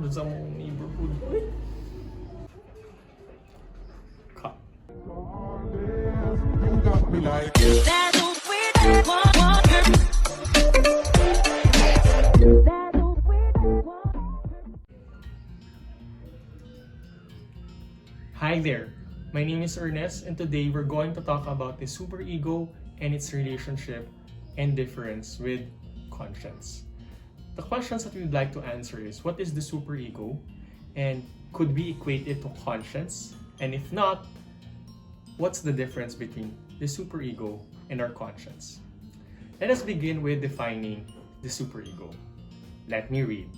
dun sa mong neighborhood. Uy. Cut. You got me like Hi there, my name is Ernest and today we're going to talk about the superego and its relationship and difference with conscience. The questions that we'd like to answer is, what is the superego, and could we equate it to conscience? And if not, what's the difference between the superego and our conscience? Let us begin with defining the superego. Let me read.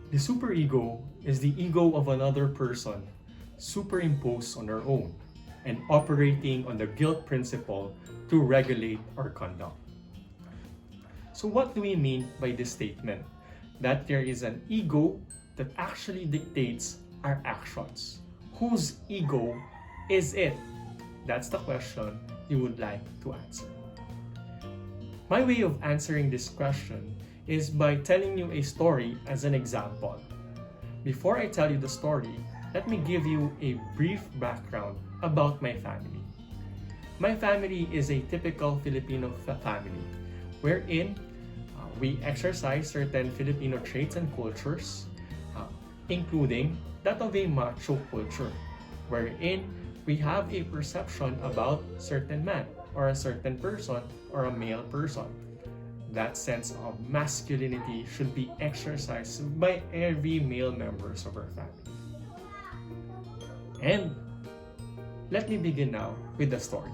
The superego is the ego of another person superimposed on our own and operating on the guilt principle to regulate our conduct. So what do we mean by this statement? That there is an ego that actually dictates our actions. Whose ego is it? That's the question you would like to answer. My way of answering this question is by telling you a story as an example. Before I tell you the story, let me give you a brief background about my family. My family is a typical Filipino family wherein we exercise certain Filipino traits and cultures, including that of a macho culture, wherein we have a perception about certain man or a certain person or a male person. That sense of masculinity should be exercised by every male members of our family. And let me begin now with the story.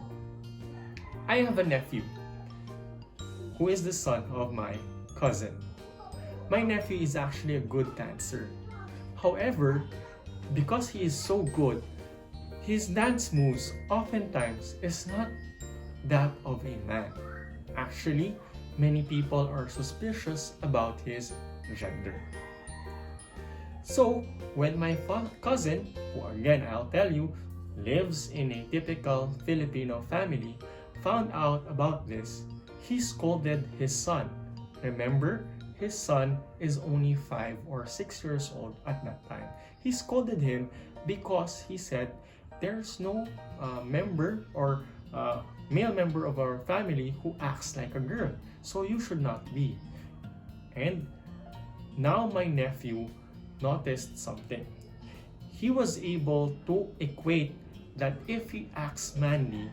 I have a nephew who is the son of my cousin. My nephew is actually a good dancer. However, because he is so good, his dance moves oftentimes is not that of a man. Actually, many people are suspicious about his gender. So, when my cousin, who again I'll tell you, lives in a typical Filipino family, found out about this, he scolded his son. Remember, his son is only 5 or 6 years old at that time. He scolded him because he said, there's no member or male member of our family who acts like a girl, so you should not be. And now my nephew noticed something. He was able to equate that if he acts manly,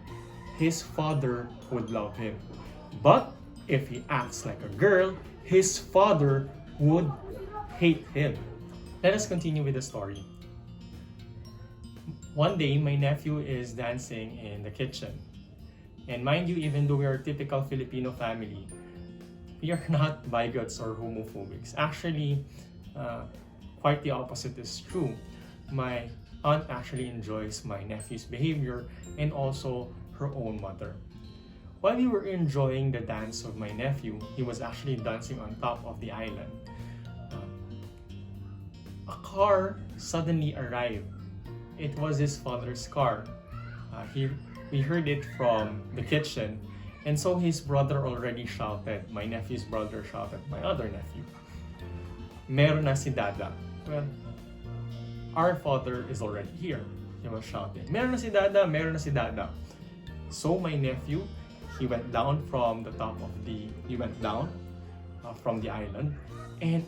his father would love him. But if he acts like a girl, his father would hate him. Let us continue with the story. One day, my nephew is dancing in the kitchen. And mind you, even though we are a typical Filipino family, we are not bigots or homophobics. Actually, quite the opposite is true. My aunt actually enjoys my nephew's behavior and also her own mother. While we were enjoying the dance of my nephew, he was actually dancing on top of the island. A car suddenly arrived. It was his father's car. We heard it from the kitchen, and so his brother already shouted. My nephew's brother shouted, my other nephew, "Meron na si Dada." Well, our father is already here. He was shouting, "Meron na si Dada, meron na si Dada." So my nephew, he went down from the island and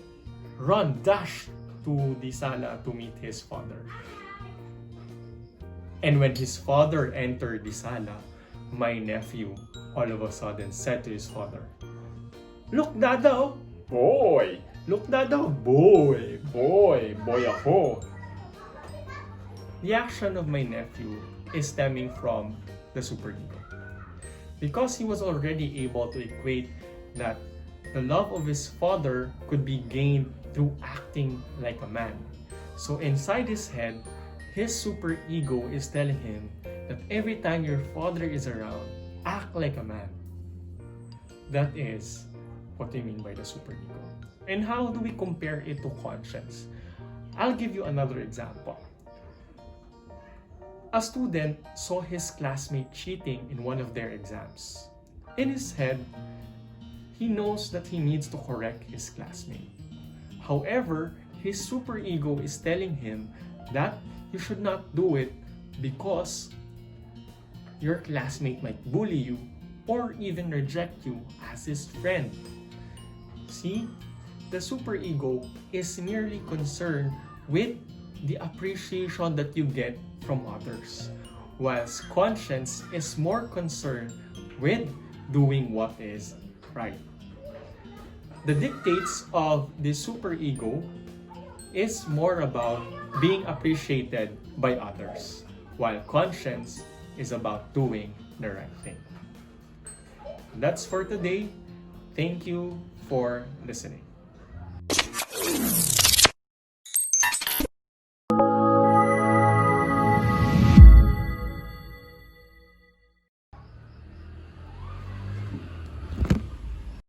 dashed to the sala to meet his father. And when his father entered the sala, my nephew all of a sudden said to his father, "Look, Dada, boy! Look, Dada, boy ako." The action of my nephew is stemming from the superego. Because he was already able to equate that the love of his father could be gained through acting like a man. So inside his head, his superego is telling him that every time your father is around, act like a man. That is what we mean by the superego. And how do we compare it to conscience? I'll give you another example. A student saw his classmate cheating in one of their exams. In his head, he knows that he needs to correct his classmate. However, his superego is telling him that you should not do it because your classmate might bully you or even reject you as his friend. See, the superego is merely concerned with the appreciation that you get from others, whilst conscience is more concerned with doing what is right. The dictates of the superego is more about being appreciated by others, while conscience is about doing the right thing. That's for today. Thank you for listening.